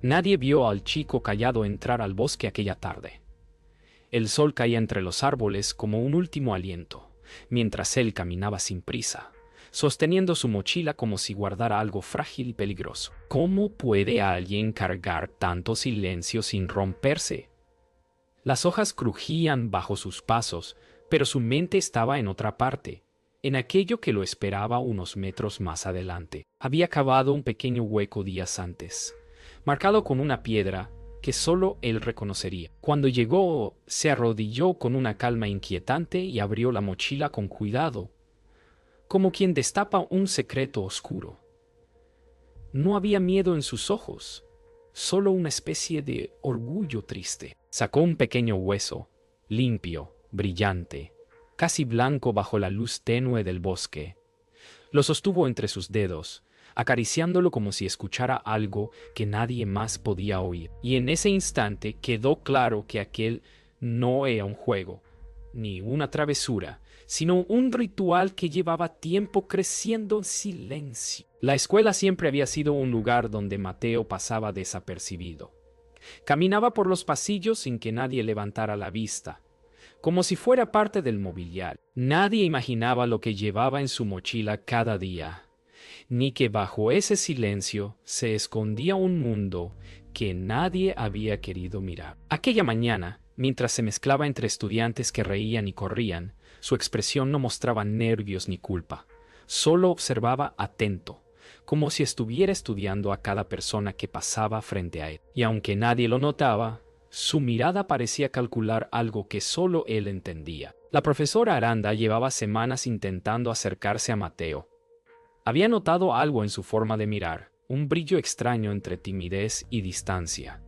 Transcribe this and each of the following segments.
Nadie vio al chico callado entrar al bosque aquella tarde. El sol caía entre los árboles como un último aliento, mientras él caminaba sin prisa, sosteniendo su mochila como si guardara algo frágil y peligroso. ¿Cómo puede alguien cargar tanto silencio sin romperse? Las hojas crujían bajo sus pasos, pero su mente estaba en otra parte, en aquello que lo esperaba unos metros más adelante. Había cavado un pequeño hueco días antes, marcado con una piedra que solo él reconocería. Cuando llegó, se arrodilló con una calma inquietante y abrió la mochila con cuidado, como quien destapa un secreto oscuro. No había miedo en sus ojos, solo una especie de orgullo triste. Sacó un pequeño hueso, limpio, brillante, casi blanco bajo la luz tenue del bosque. Lo sostuvo entre sus dedos, acariciándolo como si escuchara algo que nadie más podía oír. Y en ese instante quedó claro que aquel no era un juego, ni una travesura, sino un ritual que llevaba tiempo creciendo en silencio. La escuela siempre había sido un lugar donde Mateo pasaba desapercibido. Caminaba por los pasillos sin que nadie levantara la vista, como si fuera parte del mobiliario. Nadie imaginaba lo que llevaba en su mochila cada día, ni que bajo ese silencio se escondía un mundo que nadie había querido mirar. Aquella mañana, mientras se mezclaba entre estudiantes que reían y corrían, su expresión no mostraba nervios ni culpa, solo observaba atento, como si estuviera estudiando a cada persona que pasaba frente a él. Y aunque nadie lo notaba, su mirada parecía calcular algo que solo él entendía. La profesora Aranda llevaba semanas intentando acercarse a Mateo. Había notado algo en su forma de mirar, un brillo extraño entre timidez y distancia.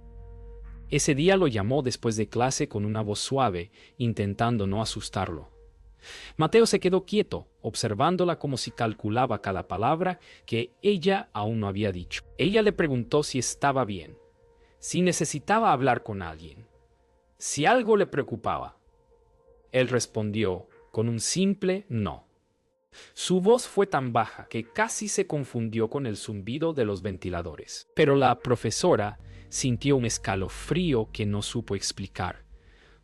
Ese día lo llamó después de clase con una voz suave, intentando no asustarlo. Mateo se quedó quieto, observándola como si calculaba cada palabra que ella aún no había dicho. Ella le preguntó si estaba bien, si necesitaba hablar con alguien, si algo le preocupaba. Él respondió con un simple no. Su voz fue tan baja que casi se confundió con el zumbido de los ventiladores. Pero la profesora sintió un escalofrío que no supo explicar,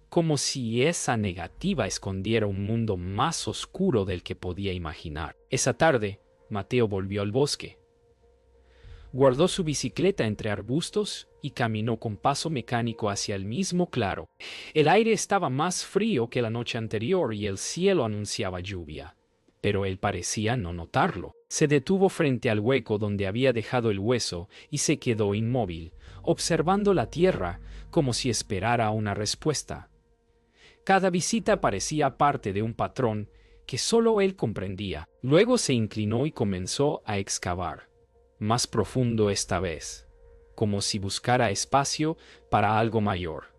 como si esa negativa escondiera un mundo más oscuro del que podía imaginar. Esa tarde, Mateo volvió al bosque. Guardó su bicicleta entre arbustos y caminó con paso mecánico hacia el mismo claro. El aire estaba más frío que la noche anterior y el cielo anunciaba lluvia, pero él parecía no notarlo. Se detuvo frente al hueco donde había dejado el hueso y se quedó inmóvil, observando la tierra como si esperara una respuesta. Cada visita parecía parte de un patrón que solo él comprendía. Luego se inclinó y comenzó a excavar, más profundo esta vez, como si buscara espacio para algo mayor.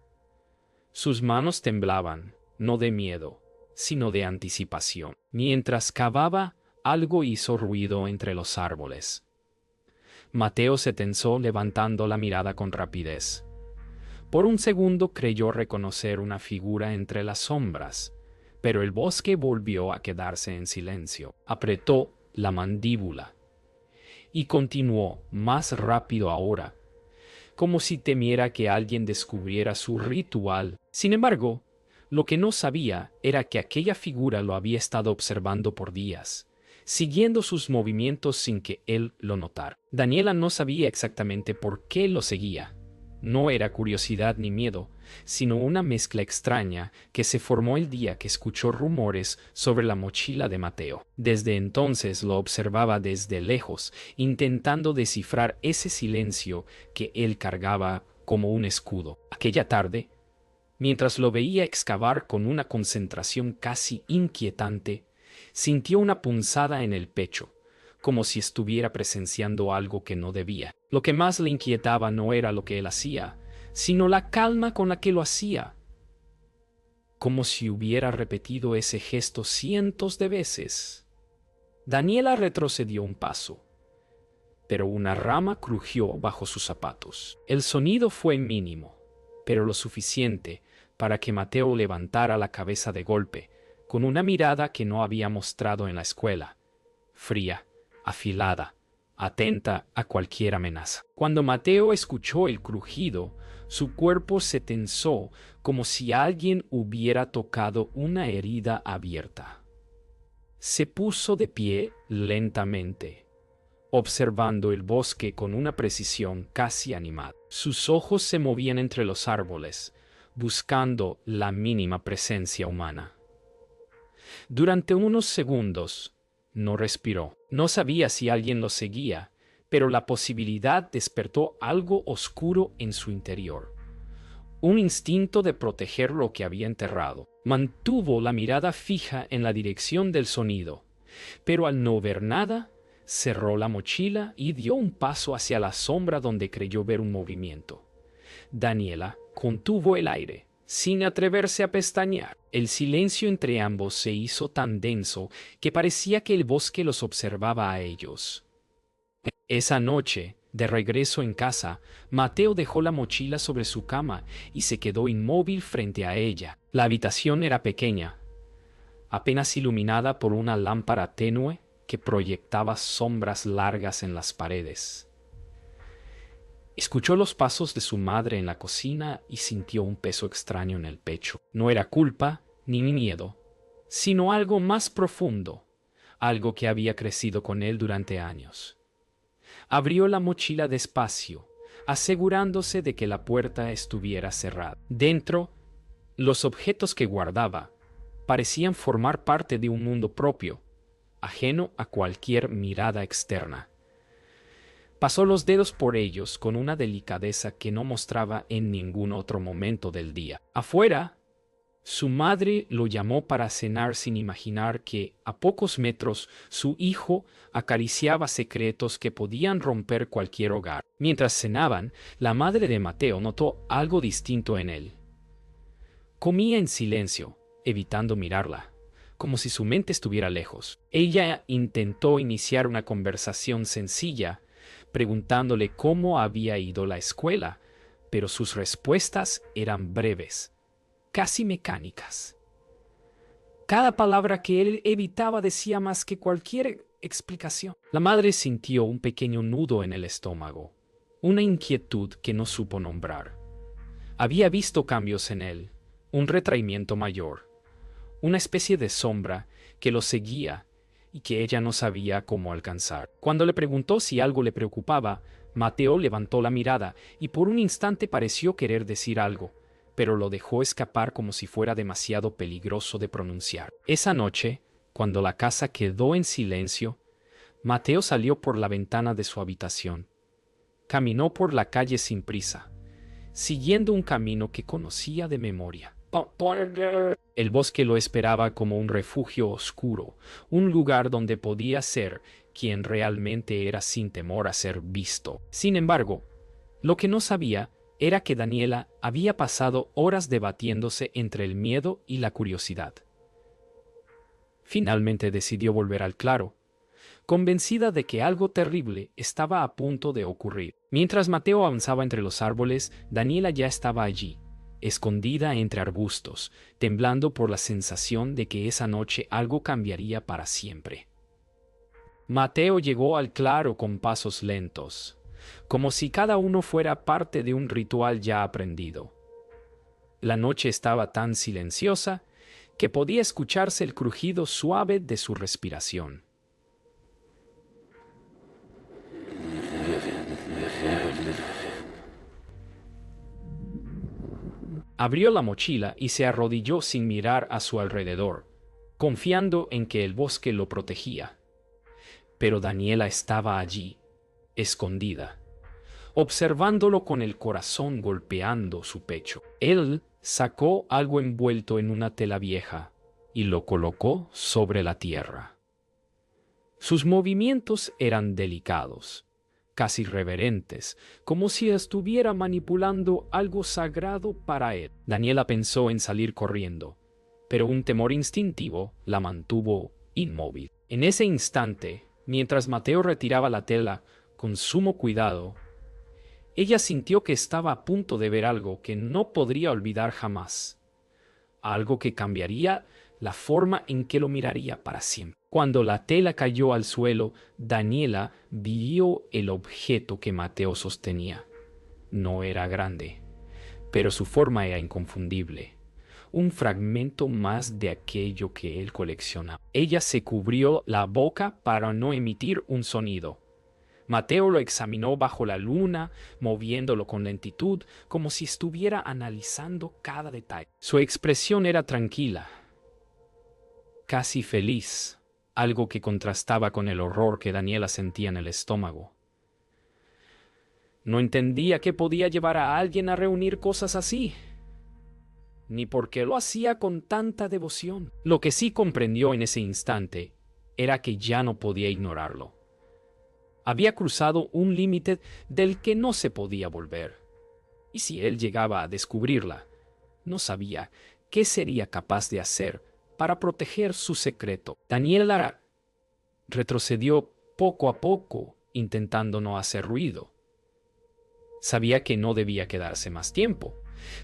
Sus manos temblaban, no de miedo, sino de anticipación. Mientras cavaba, algo hizo ruido entre los árboles. Mateo se tensó levantando la mirada con rapidez. Por un segundo creyó reconocer una figura entre las sombras, pero el bosque volvió a quedarse en silencio. Apretó la mandíbula y continuó más rápido ahora, como si temiera que alguien descubriera su ritual. Sin embargo, lo que no sabía era que aquella figura lo había estado observando por días, siguiendo sus movimientos sin que él lo notara. Daniela no sabía exactamente por qué lo seguía. No era curiosidad ni miedo, sino una mezcla extraña que se formó el día que escuchó rumores sobre la mochila de Mateo. Desde entonces lo observaba desde lejos, intentando descifrar ese silencio que él cargaba como un escudo. Aquella tarde, mientras lo veía excavar con una concentración casi inquietante, sintió una punzada en el pecho, como si estuviera presenciando algo que no debía. Lo que más le inquietaba no era lo que él hacía, sino la calma con la que lo hacía, como si hubiera repetido ese gesto cientos de veces. Daniela retrocedió un paso, pero una rama crujió bajo sus zapatos. El sonido fue mínimo, pero lo suficiente para que Mateo levantara la cabeza de golpe, con una mirada que no había mostrado en la escuela, fría, afilada, atenta a cualquier amenaza. Cuando Mateo escuchó el crujido, su cuerpo se tensó como si alguien hubiera tocado una herida abierta. Se puso de pie lentamente, observando el bosque con una precisión casi animal. Sus ojos se movían entre los árboles, buscando la mínima presencia humana. Durante unos segundos, no respiró. No sabía si alguien lo seguía, pero la posibilidad despertó algo oscuro en su interior. Un instinto de proteger lo que había enterrado. Mantuvo la mirada fija en la dirección del sonido, pero al no ver nada, cerró la mochila y dio un paso hacia la sombra donde creyó ver un movimiento. Daniela contuvo el aire, sin atreverse a pestañear. El silencio entre ambos se hizo tan denso que parecía que el bosque los observaba a ellos. Esa noche, de regreso en casa, Mateo dejó la mochila sobre su cama y se quedó inmóvil frente a ella. La habitación era pequeña, apenas iluminada por una lámpara tenue que proyectaba sombras largas en las paredes. Escuchó los pasos de su madre en la cocina y sintió un peso extraño en el pecho. No era culpa ni miedo, sino algo más profundo, algo que había crecido con él durante años. Abrió la mochila despacio, asegurándose de que la puerta estuviera cerrada. Dentro, los objetos que guardaba parecían formar parte de un mundo propio, ajeno a cualquier mirada externa. Pasó los dedos por ellos con una delicadeza que no mostraba en ningún otro momento del día. Afuera, su madre lo llamó para cenar sin imaginar que, a pocos metros, su hijo acariciaba secretos que podían romper cualquier hogar. Mientras cenaban, la madre de Mateo notó algo distinto en él. Comía en silencio, evitando mirarla, como si su mente estuviera lejos. Ella intentó iniciar una conversación sencilla, preguntándole cómo había ido la escuela, pero sus respuestas eran breves, casi mecánicas. Cada palabra que él evitaba decía más que cualquier explicación. La madre sintió un pequeño nudo en el estómago, una inquietud que no supo nombrar. Había visto cambios en él, un retraimiento mayor, una especie de sombra que lo seguía y que ella no sabía cómo alcanzar. Cuando le preguntó si algo le preocupaba, Mateo levantó la mirada y por un instante pareció querer decir algo, pero lo dejó escapar como si fuera demasiado peligroso de pronunciar. Esa noche, cuando la casa quedó en silencio, Mateo salió por la ventana de su habitación. Caminó por la calle sin prisa, siguiendo un camino que conocía de memoria. El bosque lo esperaba como un refugio oscuro, un lugar donde podía ser quien realmente era sin temor a ser visto. Sin embargo, lo que no sabía era que Daniela había pasado horas debatiéndose entre el miedo y la curiosidad. Finalmente decidió volver al claro, convencida de que algo terrible estaba a punto de ocurrir. Mientras Mateo avanzaba entre los árboles, Daniela ya estaba allí, escondida entre arbustos, temblando por la sensación de que esa noche algo cambiaría para siempre. Mateo llegó al claro con pasos lentos, como si cada uno fuera parte de un ritual ya aprendido. La noche estaba tan silenciosa que podía escucharse el crujido suave de su respiración. Abrió la mochila y se arrodilló sin mirar a su alrededor, confiando en que el bosque lo protegía. Pero Daniela estaba allí, escondida, observándolo con el corazón golpeando su pecho. Él sacó algo envuelto en una tela vieja y lo colocó sobre la tierra. Sus movimientos eran delicados, casi reverentes, como si estuviera manipulando algo sagrado para él. Daniela pensó en salir corriendo, pero un temor instintivo la mantuvo inmóvil. En ese instante, mientras Mateo retiraba la tela con sumo cuidado, ella sintió que estaba a punto de ver algo que no podría olvidar jamás, algo que cambiaría la forma en que lo miraría para siempre. Cuando la tela cayó al suelo, Daniela vio el objeto que Mateo sostenía. No era grande, pero su forma era inconfundible. Un fragmento más de aquello que él coleccionaba. Ella se cubrió la boca para no emitir un sonido. Mateo lo examinó bajo la luna, moviéndolo con lentitud, como si estuviera analizando cada detalle. Su expresión era tranquila, casi feliz, algo que contrastaba con el horror que Daniela sentía en el estómago. No entendía qué podía llevar a alguien a reunir cosas así, ni por qué lo hacía con tanta devoción. Lo que sí comprendió en ese instante era que ya no podía ignorarlo. Había cruzado un límite del que no se podía volver. Y si él llegaba a descubrirla, no sabía qué sería capaz de hacer para proteger su secreto. Daniela retrocedió poco a poco, intentando no hacer ruido. Sabía que no debía quedarse más tiempo,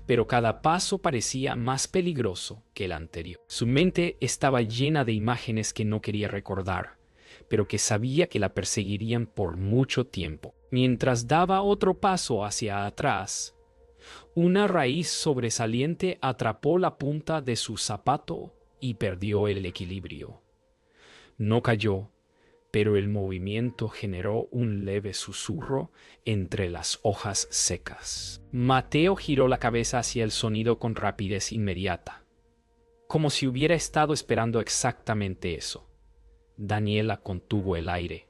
pero cada paso parecía más peligroso que el anterior. Su mente estaba llena de imágenes que no quería recordar, pero que sabía que la perseguirían por mucho tiempo. Mientras daba otro paso hacia atrás, una raíz sobresaliente atrapó la punta de su zapato y perdió el equilibrio. No cayó, pero el movimiento generó un leve susurro entre las hojas secas. Mateo giró la cabeza hacia el sonido con rapidez inmediata, como si hubiera estado esperando exactamente eso. Daniela contuvo el aire,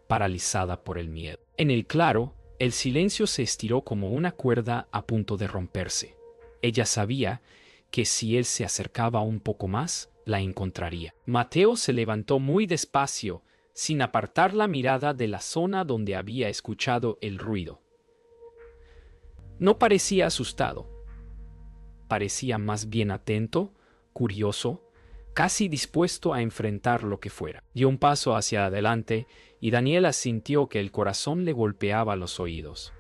paralizada por el miedo. En el claro, el silencio se estiró como una cuerda a punto de romperse. Ella sabía que si él se acercaba un poco más, la encontraría. Mateo se levantó muy despacio, sin apartar la mirada de la zona donde había escuchado el ruido. No parecía asustado. Parecía más bien atento, curioso, casi dispuesto a enfrentar lo que fuera. Dio un paso hacia adelante y Daniela sintió que el corazón le golpeaba los oídos.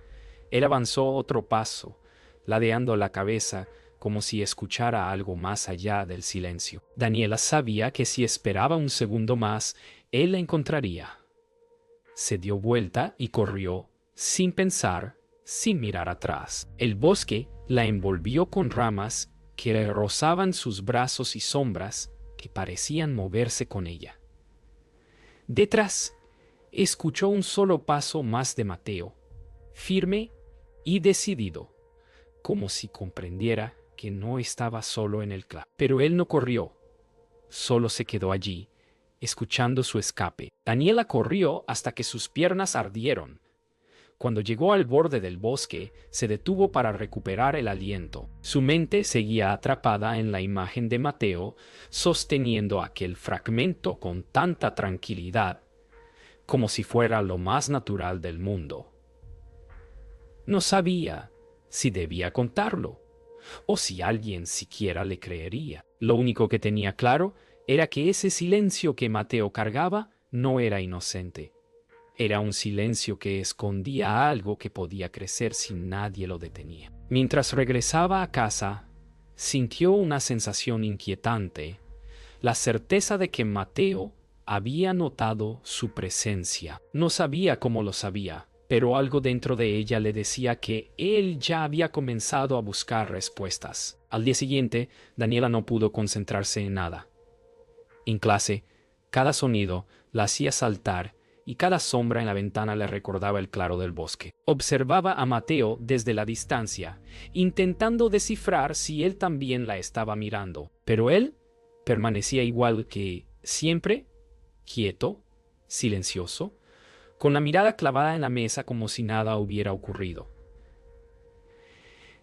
Él avanzó otro paso, ladeando la cabeza como si escuchara algo más allá del silencio. Daniela sabía que si esperaba un segundo más, él la encontraría. Se dio vuelta y corrió, sin pensar, sin mirar atrás. El bosque la envolvió con ramas que le rozaban sus brazos y sombras que parecían moverse con ella. Detrás, escuchó un solo paso más de Mateo, firme y decidido, como si comprendiera que no estaba solo en el claro. Pero él no corrió, solo se quedó allí, escuchando su escape. Daniela corrió hasta que sus piernas ardieron. Cuando llegó al borde del bosque, se detuvo para recuperar el aliento. Su mente seguía atrapada en la imagen de Mateo, sosteniendo aquel fragmento con tanta tranquilidad, como si fuera lo más natural del mundo. No sabía si debía contarlo, o si alguien siquiera le creería. Lo único que tenía claro era que ese silencio que Mateo cargaba no era inocente. Era un silencio que escondía algo que podía crecer si nadie lo detenía. Mientras regresaba a casa, sintió una sensación inquietante, la certeza de que Mateo había notado su presencia. No sabía cómo lo sabía, pero algo dentro de ella le decía que él ya había comenzado a buscar respuestas. Al día siguiente, Daniela no pudo concentrarse en nada. En clase, cada sonido la hacía saltar y cada sombra en la ventana le recordaba el claro del bosque. Observaba a Mateo desde la distancia, intentando descifrar si él también la estaba mirando, pero él permanecía igual que siempre, quieto, silencioso, con la mirada clavada en la mesa como si nada hubiera ocurrido.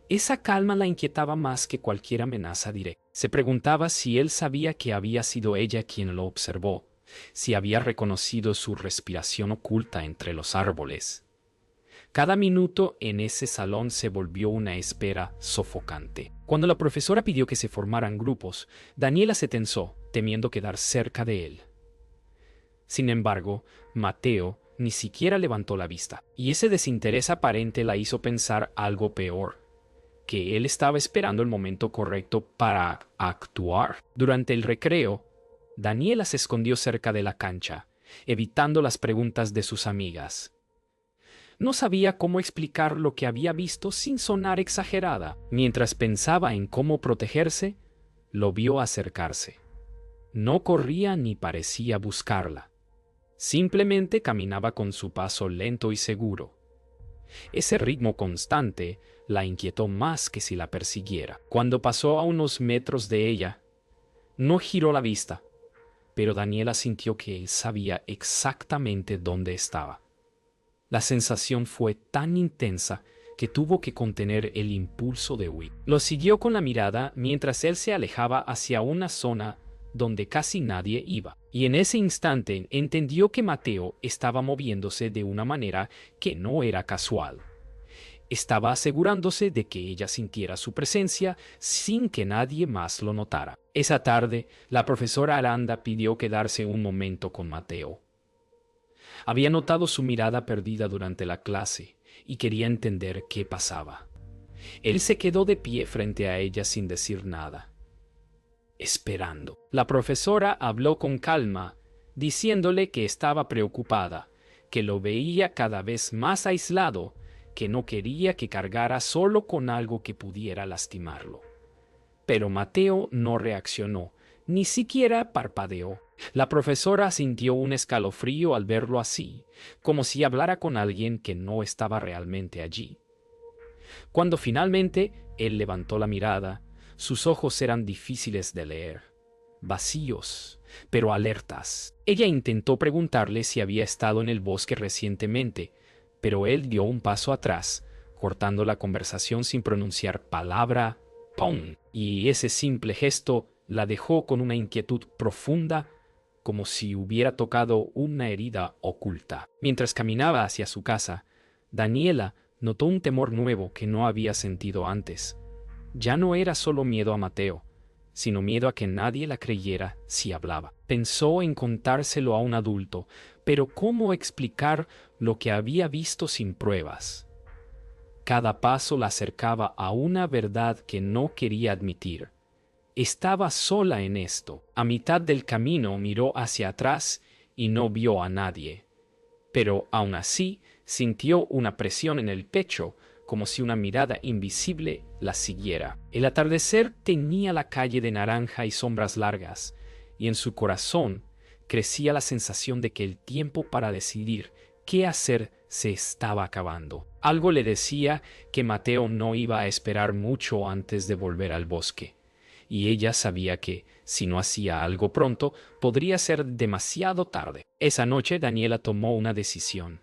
Esa calma la inquietaba más que cualquier amenaza directa. Se preguntaba si él sabía que había sido ella quien lo observó, si había reconocido su respiración oculta entre los árboles. Cada minuto en ese salón se volvió una espera sofocante. Cuando la profesora pidió que se formaran grupos, Daniela se tensó, temiendo quedar cerca de él. Sin embargo, Mateo ni siquiera levantó la vista, y ese desinterés aparente la hizo pensar algo peor, que él estaba esperando el momento correcto para actuar. Durante el recreo, Daniela se escondió cerca de la cancha, evitando las preguntas de sus amigas. No sabía cómo explicar lo que había visto sin sonar exagerada. Mientras pensaba en cómo protegerse, lo vio acercarse. No corría ni parecía buscarla. Simplemente caminaba con su paso lento y seguro. Ese ritmo constante la inquietó más que si la persiguiera. Cuando pasó a unos metros de ella, no giró la vista, pero Daniela sintió que él sabía exactamente dónde estaba. La sensación fue tan intensa que tuvo que contener el impulso de huir. Lo siguió con la mirada mientras él se alejaba hacia una zona donde casi nadie iba. Y en ese instante entendió que Mateo estaba moviéndose de una manera que no era casual. Estaba asegurándose de que ella sintiera su presencia sin que nadie más lo notara. Esa tarde, la profesora Aranda pidió quedarse un momento con Mateo. Había notado su mirada perdida durante la clase y quería entender qué pasaba. Él se quedó de pie frente a ella sin decir nada, esperando. La profesora habló con calma, diciéndole que estaba preocupada, que lo veía cada vez más aislado, que no quería que cargara solo con algo que pudiera lastimarlo. Pero Mateo no reaccionó, ni siquiera parpadeó. La profesora sintió un escalofrío al verlo así, como si hablara con alguien que no estaba realmente allí. Cuando finalmente él levantó la mirada, sus ojos eran difíciles de leer, vacíos, pero alertas. Ella intentó preguntarle si había estado en el bosque recientemente, pero él dio un paso atrás, cortando la conversación sin pronunciar palabra. ¡Pum! Y ese simple gesto la dejó con una inquietud profunda, como si hubiera tocado una herida oculta. Mientras caminaba hacia su casa, Daniela notó un temor nuevo que no había sentido antes. Ya no era solo miedo a Mateo, sino miedo a que nadie la creyera si hablaba. Pensó en contárselo a un adulto, pero ¿cómo explicar lo que había visto sin pruebas? Cada paso la acercaba a una verdad que no quería admitir. Estaba sola en esto. A mitad del camino miró hacia atrás y no vio a nadie. Pero aún así sintió una presión en el pecho, como si una mirada invisible la siguiera. El atardecer teñía la calle de naranja y sombras largas, y en su corazón crecía la sensación de que el tiempo para decidir qué hacer se estaba acabando. Algo le decía que Mateo no iba a esperar mucho antes de volver al bosque, y ella sabía que, si no hacía algo pronto, podría ser demasiado tarde. Esa noche Daniela tomó una decisión.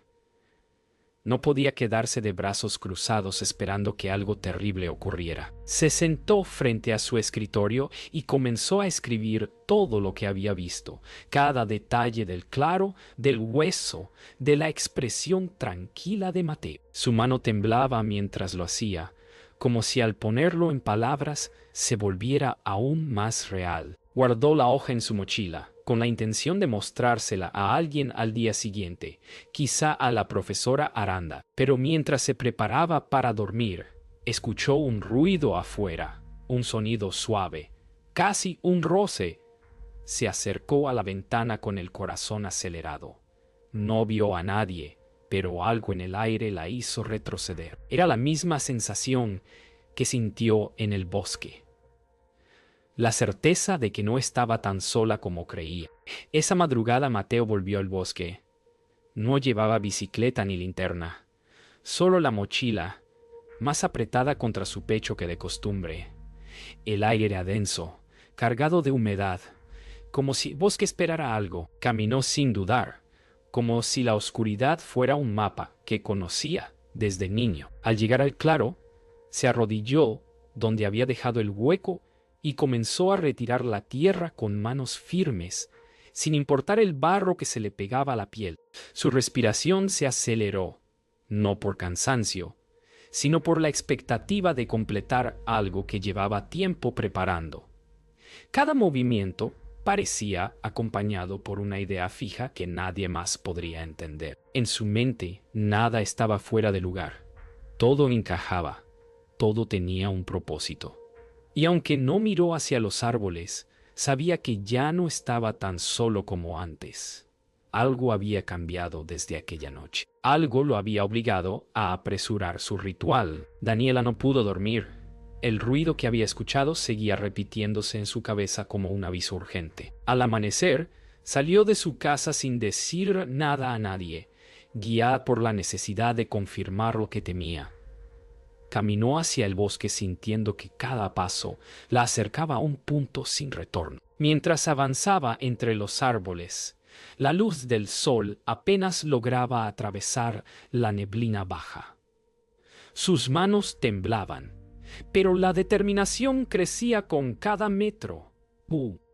No podía quedarse de brazos cruzados esperando que algo terrible ocurriera. Se sentó frente a su escritorio y comenzó a escribir todo lo que había visto, cada detalle del claro, del hueso, de la expresión tranquila de Mateo. Su mano temblaba mientras lo hacía, como si al ponerlo en palabras se volviera aún más real. Guardó la hoja en su mochila, con la intención de mostrársela a alguien al día siguiente, quizá a la profesora Aranda. Pero mientras se preparaba para dormir, escuchó un ruido afuera, un sonido suave, casi un roce. Se acercó a la ventana con el corazón acelerado. No vio a nadie, pero algo en el aire la hizo retroceder. Era la misma sensación que sintió en el bosque. La certeza de que no estaba tan sola como creía. Esa madrugada Mateo volvió al bosque. No llevaba bicicleta ni linterna, solo la mochila, más apretada contra su pecho que de costumbre. El aire era denso, cargado de humedad, como si el bosque esperara algo. Caminó sin dudar, como si la oscuridad fuera un mapa que conocía desde niño. Al llegar al claro, se arrodilló donde había dejado el hueco y comenzó a retirar la tierra con manos firmes, sin importar el barro que se le pegaba a la piel. Su respiración se aceleró, no por cansancio, sino por la expectativa de completar algo que llevaba tiempo preparando. Cada movimiento parecía acompañado por una idea fija que nadie más podría entender. En su mente nada estaba fuera de lugar. Todo encajaba, todo tenía un propósito. Y aunque no miró hacia los árboles, Sabía que ya no estaba tan solo como antes. Algo había cambiado desde aquella noche. Algo lo había obligado a apresurar su ritual. Daniela no pudo dormir. El ruido que había escuchado seguía repitiéndose en su cabeza como un aviso urgente. Al amanecer, salió de su casa sin decir nada a nadie, guiada por la necesidad de confirmar lo que temía. Caminó hacia el bosque sintiendo que cada paso la acercaba a un punto sin retorno. Mientras avanzaba entre los árboles, la luz del sol apenas lograba atravesar la neblina baja. Sus manos temblaban, pero la determinación crecía con cada metro.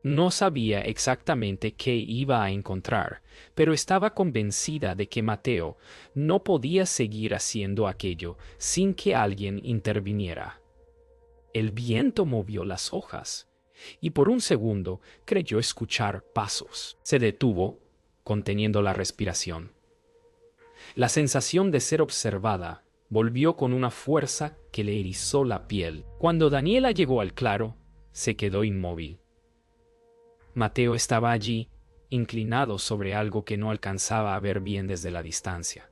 No sabía exactamente qué iba a encontrar, pero estaba convencida de que Mateo no podía seguir haciendo aquello sin que alguien interviniera. El viento movió las hojas, y por un segundo creyó escuchar pasos. Se detuvo, conteniendo la respiración. La sensación de ser observada volvió con una fuerza que le erizó la piel. Cuando Daniela llegó al claro, se quedó inmóvil. Mateo estaba allí, inclinado sobre algo que no alcanzaba a ver bien desde la distancia.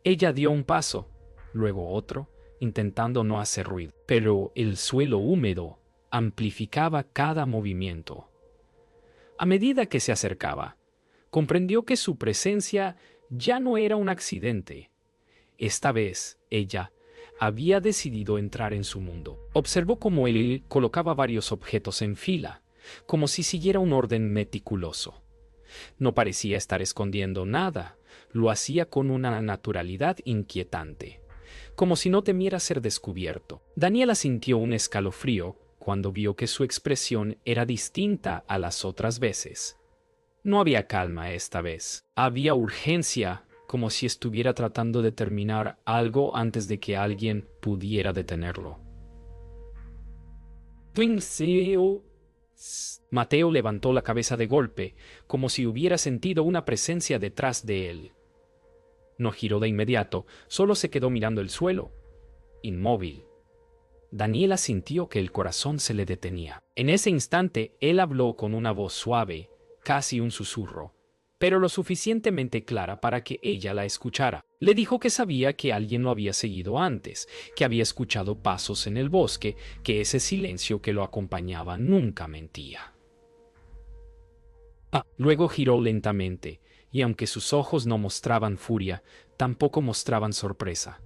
Ella dio un paso, luego otro, intentando no hacer ruido, pero el suelo húmedo amplificaba cada movimiento. A medida que se acercaba, comprendió que su presencia ya no era un accidente. Esta vez, ella había decidido entrar en su mundo. Observó cómo él colocaba varios objetos en fila, como si siguiera un orden meticuloso. No parecía estar escondiendo nada, lo hacía con una naturalidad inquietante, como si no temiera ser descubierto. Daniela sintió un escalofrío cuando vio que su expresión era distinta a las otras veces. No había calma esta vez, había urgencia, como si estuviera tratando de terminar algo antes de que alguien pudiera detenerlo. Mateo levantó la cabeza de golpe, como si hubiera sentido una presencia detrás de él. No giró de inmediato, solo se quedó mirando el suelo, inmóvil. Daniela sintió que el corazón se le detenía. En ese instante, él habló con una voz suave, casi un susurro, pero lo suficientemente clara para que ella la escuchara. Le dijo que sabía que alguien lo había seguido antes, que había escuchado pasos en el bosque, que ese silencio que lo acompañaba nunca mentía. Luego giró lentamente, y aunque sus ojos no mostraban furia, tampoco mostraban sorpresa.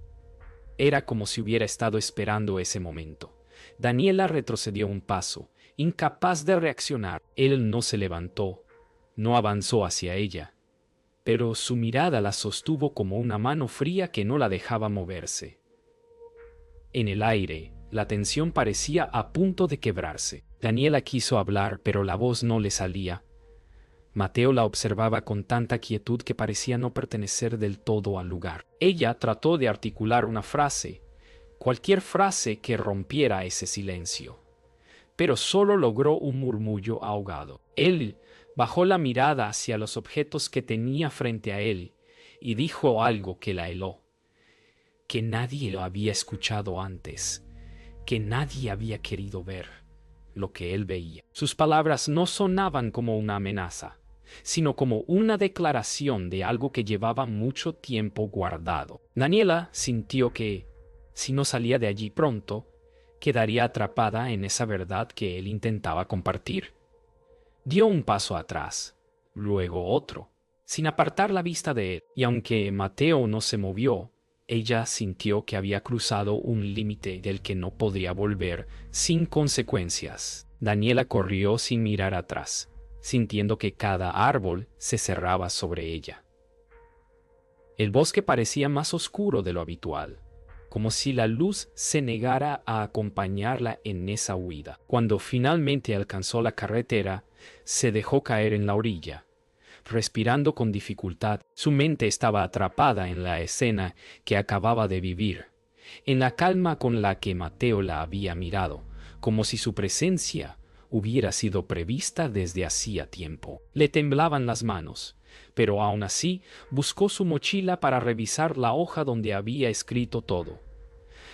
Era como si hubiera estado esperando ese momento. Daniela retrocedió un paso, incapaz de reaccionar. Él no se levantó, no avanzó hacia ella, pero su mirada la sostuvo como una mano fría que no la dejaba moverse. En el aire, la tensión parecía a punto de quebrarse. Daniela quiso hablar, pero la voz no le salía. Mateo la observaba con tanta quietud que parecía no pertenecer del todo al lugar. Ella trató de articular una frase, cualquier frase que rompiera ese silencio, pero solo logró un murmullo ahogado. Él bajó la mirada hacia los objetos que tenía frente a él y dijo algo que la heló, que nadie lo había escuchado antes, que nadie había querido ver lo que él veía. Sus palabras no sonaban como una amenaza, sino como una declaración de algo que llevaba mucho tiempo guardado. Daniela sintió que, si no salía de allí pronto, quedaría atrapada en esa verdad que él intentaba compartir. Dio un paso atrás, luego otro, sin apartar la vista de él, y aunque Mateo no se movió, ella sintió que había cruzado un límite del que no podría volver sin consecuencias. Daniela corrió sin mirar atrás, sintiendo que cada árbol se cerraba sobre ella. El bosque parecía más oscuro de lo habitual, como si la luz se negara a acompañarla en esa huida. Cuando finalmente alcanzó la carretera, se dejó caer en la orilla, respirando con dificultad. Su mente estaba atrapada en la escena que acababa de vivir, en la calma con la que Mateo la había mirado, como si su presencia hubiera sido prevista desde hacía tiempo. Le temblaban las manos, pero aún así buscó su mochila para revisar la hoja donde había escrito todo.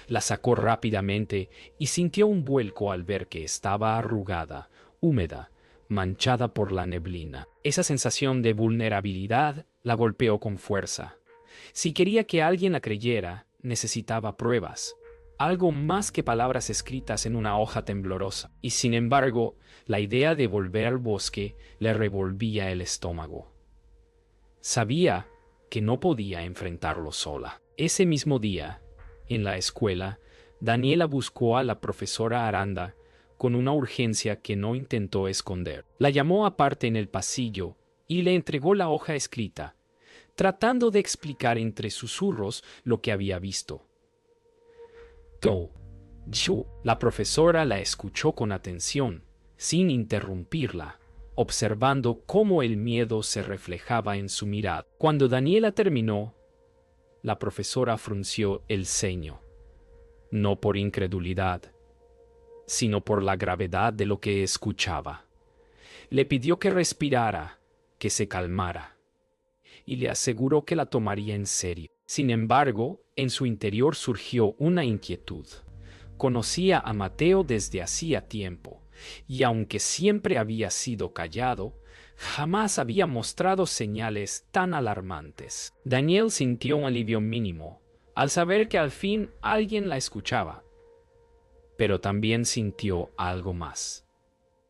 La sacó rápidamente y sintió un vuelco al ver que estaba arrugada, húmeda, manchada por la neblina. Esa sensación de vulnerabilidad la golpeó con fuerza. Si quería que alguien la creyera, necesitaba pruebas, algo más que palabras escritas en una hoja temblorosa. Y sin embargo, la idea de volver al bosque le revolvía el estómago. Sabía que no podía enfrentarlo sola. Ese mismo día, en la escuela, Daniela buscó a la profesora Aranda con una urgencia que no intentó esconder. La llamó aparte en el pasillo y le entregó la hoja escrita, tratando de explicar entre susurros lo que había visto. La profesora la escuchó con atención, sin interrumpirla, observando cómo el miedo se reflejaba en su mirada. Cuando Daniela terminó, la profesora frunció el ceño, no por incredulidad, sino por la gravedad de lo que escuchaba. Le pidió que respirara, que se calmara, y le aseguró que la tomaría en serio. Sin embargo, en su interior surgió una inquietud. Conocía a Mateo desde hacía tiempo, y aunque siempre había sido callado, jamás había mostrado señales tan alarmantes. Daniel sintió un alivio mínimo al saber que al fin alguien la escuchaba, pero también sintió algo más: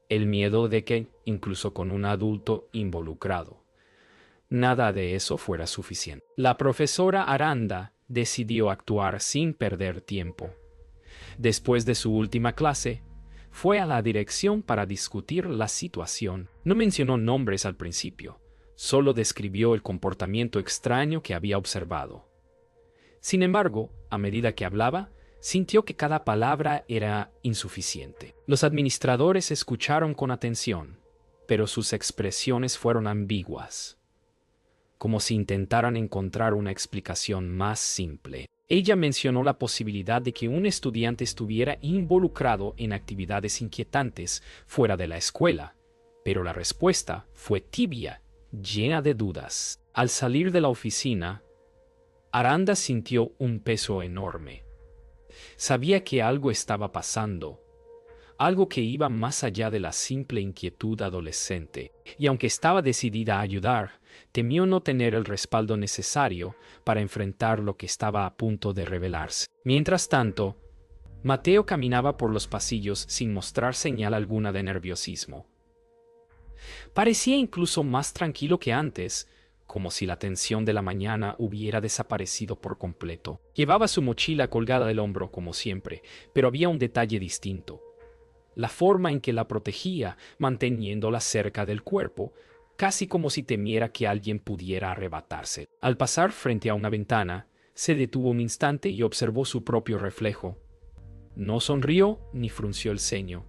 el miedo de que, incluso con un adulto involucrado, nada de eso fuera suficiente. La profesora Aranda decidió actuar sin perder tiempo. Después de su última clase, fue a la dirección para discutir la situación. No mencionó nombres al principio, solo describió el comportamiento extraño que había observado. Sin embargo, a medida que hablaba, sintió que cada palabra era insuficiente. Los administradores escucharon con atención, pero sus expresiones fueron ambiguas, como si intentaran encontrar una explicación más simple. Ella mencionó la posibilidad de que un estudiante estuviera involucrado en actividades inquietantes fuera de la escuela, pero la respuesta fue tibia, llena de dudas. Al salir de la oficina, Aranda sintió un peso enorme. Sabía que algo estaba pasando, algo que iba más allá de la simple inquietud adolescente, y aunque estaba decidida a ayudar, temió no tener el respaldo necesario para enfrentar lo que estaba a punto de revelarse. Mientras tanto, Mateo caminaba por los pasillos sin mostrar señal alguna de nerviosismo. Parecía incluso más tranquilo que antes, como si la tensión de la mañana hubiera desaparecido por completo. Llevaba su mochila colgada del hombro como siempre, pero había un detalle distinto: la forma en que la protegía, manteniéndola cerca del cuerpo, casi como si temiera que alguien pudiera arrebatarse. Al pasar frente a una ventana, se detuvo un instante y observó su propio reflejo. No sonrió ni frunció el ceño,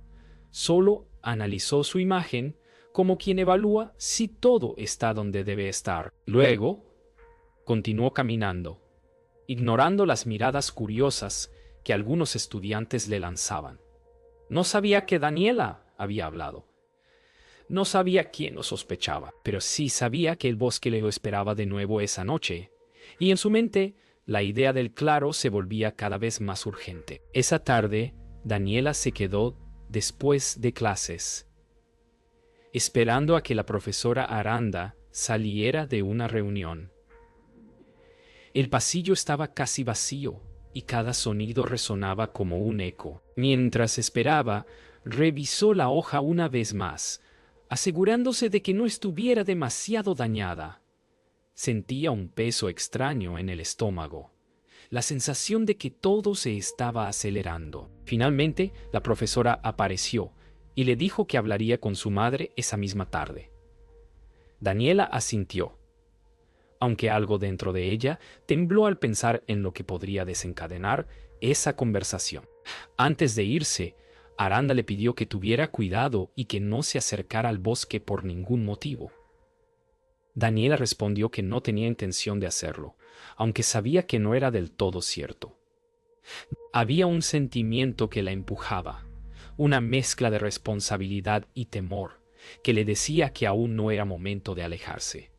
solo analizó su imagen como quien evalúa si todo está donde debe estar. Luego, continuó caminando, ignorando las miradas curiosas que algunos estudiantes le lanzaban. No sabía que Daniela había hablado. No sabía quién lo sospechaba, pero sí sabía que el bosque le esperaba de nuevo esa noche, y en su mente la idea del claro se volvía cada vez más urgente. Esa tarde, Daniela se quedó después de clases, esperando a que la profesora Aranda saliera de una reunión. El pasillo estaba casi vacío, y cada sonido resonaba como un eco. Mientras esperaba, revisó la hoja una vez más, asegurándose de que no estuviera demasiado dañada. Sentía un peso extraño en el estómago, la sensación de que todo se estaba acelerando. Finalmente, la profesora apareció y le dijo que hablaría con su madre esa misma tarde. Daniela asintió, aunque algo dentro de ella tembló al pensar en lo que podría desencadenar esa conversación. Antes de irse, Aranda le pidió que tuviera cuidado y que no se acercara al bosque por ningún motivo. Daniela respondió que no tenía intención de hacerlo, aunque sabía que no era del todo cierto. Había un sentimiento que la empujaba, una mezcla de responsabilidad y temor, que le decía que aún no era momento de alejarse,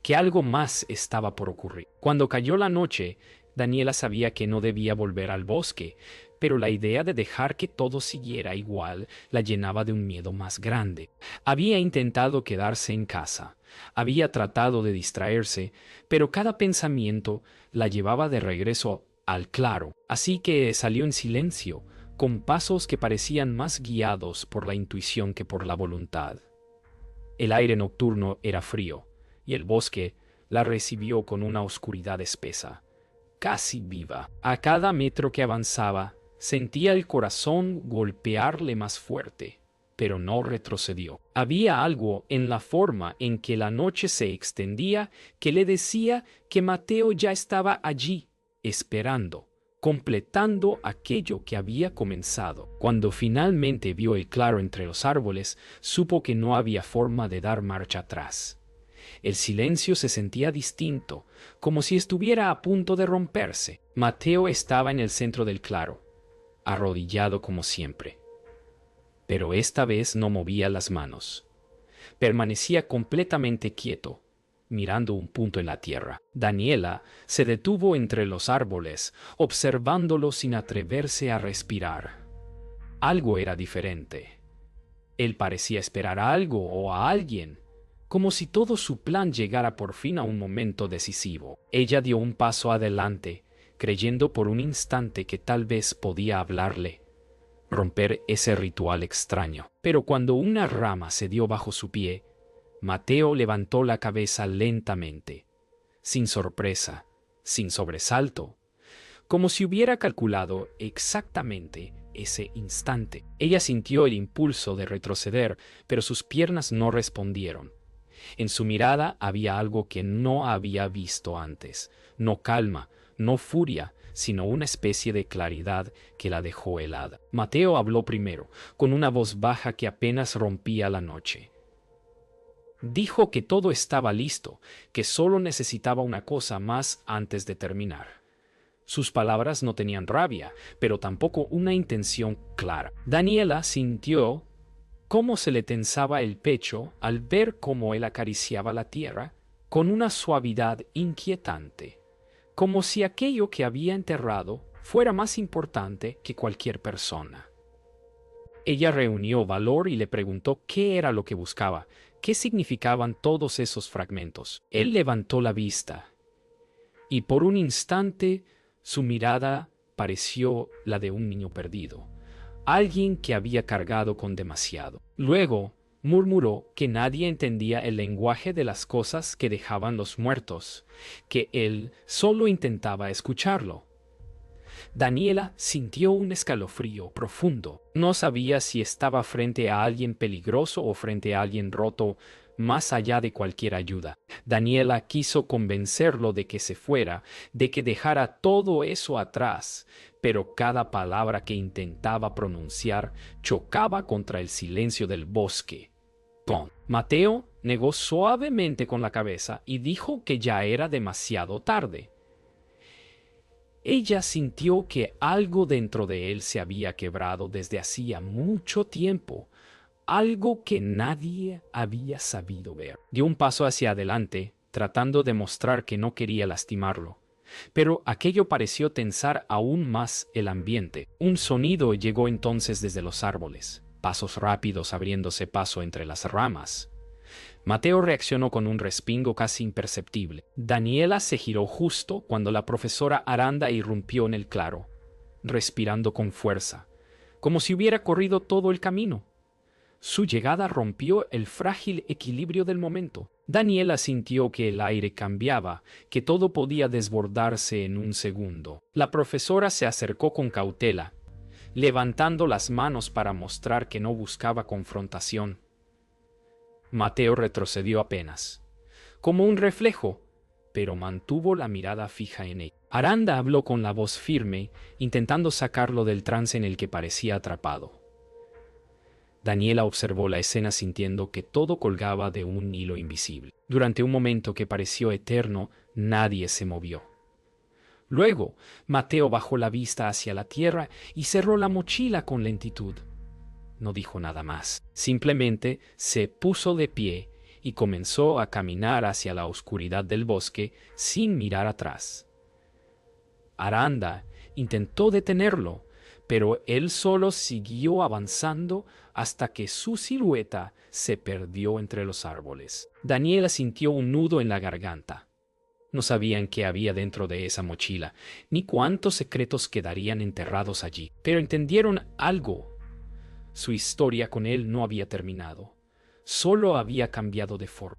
que algo más estaba por ocurrir. Cuando cayó la noche, Daniela sabía que no debía volver al bosque, pero la idea de dejar que todo siguiera igual la llenaba de un miedo más grande. Había intentado quedarse en casa, había tratado de distraerse, pero cada pensamiento la llevaba de regreso al claro, así que salió en silencio, con pasos que parecían más guiados por la intuición que por la voluntad. El aire nocturno era frío, y el bosque la recibió con una oscuridad espesa, casi viva. A cada metro que avanzaba, sentía el corazón golpearle más fuerte, pero no retrocedió. Había algo en la forma en que la noche se extendía que le decía que Mateo ya estaba allí, esperando, completando aquello que había comenzado. Cuando finalmente vio el claro entre los árboles, supo que no había forma de dar marcha atrás. El silencio se sentía distinto, como si estuviera a punto de romperse. Mateo estaba en el centro del claro, arrodillado como siempre. Pero esta vez no movía las manos. Permanecía completamente quieto, mirando un punto en la tierra. Daniela se detuvo entre los árboles, observándolo sin atreverse a respirar. Algo era diferente. Él parecía esperar a algo o a alguien, como si todo su plan llegara por fin a un momento decisivo. Ella dio un paso adelante, creyendo por un instante que tal vez podía hablarle, romper ese ritual extraño. Pero cuando una rama se dio bajo su pie, Mateo levantó la cabeza lentamente, sin sorpresa, sin sobresalto, como si hubiera calculado exactamente ese instante. Ella sintió el impulso de retroceder, pero sus piernas no respondieron. En su mirada había algo que no había visto antes, no calma, no furia, sino una especie de claridad que la dejó helada. Mateo habló primero, con una voz baja que apenas rompía la noche. Dijo que todo estaba listo, que solo necesitaba una cosa más antes de terminar. Sus palabras no tenían rabia, pero tampoco una intención clara. Daniela sintió cómo se le tensaba el pecho al ver cómo él acariciaba la tierra con una suavidad inquietante, como si aquello que había enterrado fuera más importante que cualquier persona. Ella reunió valor y le preguntó qué era lo que buscaba, qué significaban todos esos fragmentos. Él levantó la vista, y por un instante su mirada pareció la de un niño perdido, alguien que había cargado con demasiado. Luego murmuró que nadie entendía el lenguaje de las cosas que dejaban los muertos, que él solo intentaba escucharlo. Daniela sintió un escalofrío profundo. No sabía si estaba frente a alguien peligroso o frente a alguien roto, más allá de cualquier ayuda. Daniela quiso convencerlo de que se fuera, de que dejara todo eso atrás, pero cada palabra que intentaba pronunciar chocaba contra el silencio del bosque. ¡Pum! Mateo negó suavemente con la cabeza y dijo que ya era demasiado tarde. Ella sintió que algo dentro de él se había quebrado desde hacía mucho tiempo, algo que nadie había sabido ver. Dio un paso hacia adelante, tratando de mostrar que no quería lastimarlo, pero aquello pareció tensar aún más el ambiente. Un sonido llegó entonces desde los árboles, pasos rápidos abriéndose paso entre las ramas. Mateo reaccionó con un respingo casi imperceptible. Daniela se giró justo cuando la profesora Aranda irrumpió en el claro, respirando con fuerza, como si hubiera corrido todo el camino. Su llegada rompió el frágil equilibrio del momento. Daniela sintió que el aire cambiaba, que todo podía desbordarse en un segundo. La profesora se acercó con cautela, levantando las manos para mostrar que no buscaba confrontación. Mateo retrocedió apenas, como un reflejo, pero mantuvo la mirada fija en ella. Aranda habló con la voz firme, intentando sacarlo del trance en el que parecía atrapado. Daniela observó la escena sintiendo que todo colgaba de un hilo invisible. Durante un momento que pareció eterno, nadie se movió. Luego, Mateo bajó la vista hacia la tierra y cerró la mochila con lentitud. No dijo nada más. Simplemente se puso de pie y comenzó a caminar hacia la oscuridad del bosque sin mirar atrás. Aranda intentó detenerlo, pero él solo siguió avanzando hasta que su silueta se perdió entre los árboles. Daniela sintió un nudo en la garganta. No sabían qué había dentro de esa mochila, ni cuántos secretos quedarían enterrados allí, pero entendieron algo. Su historia con él no había terminado, solo había cambiado de forma.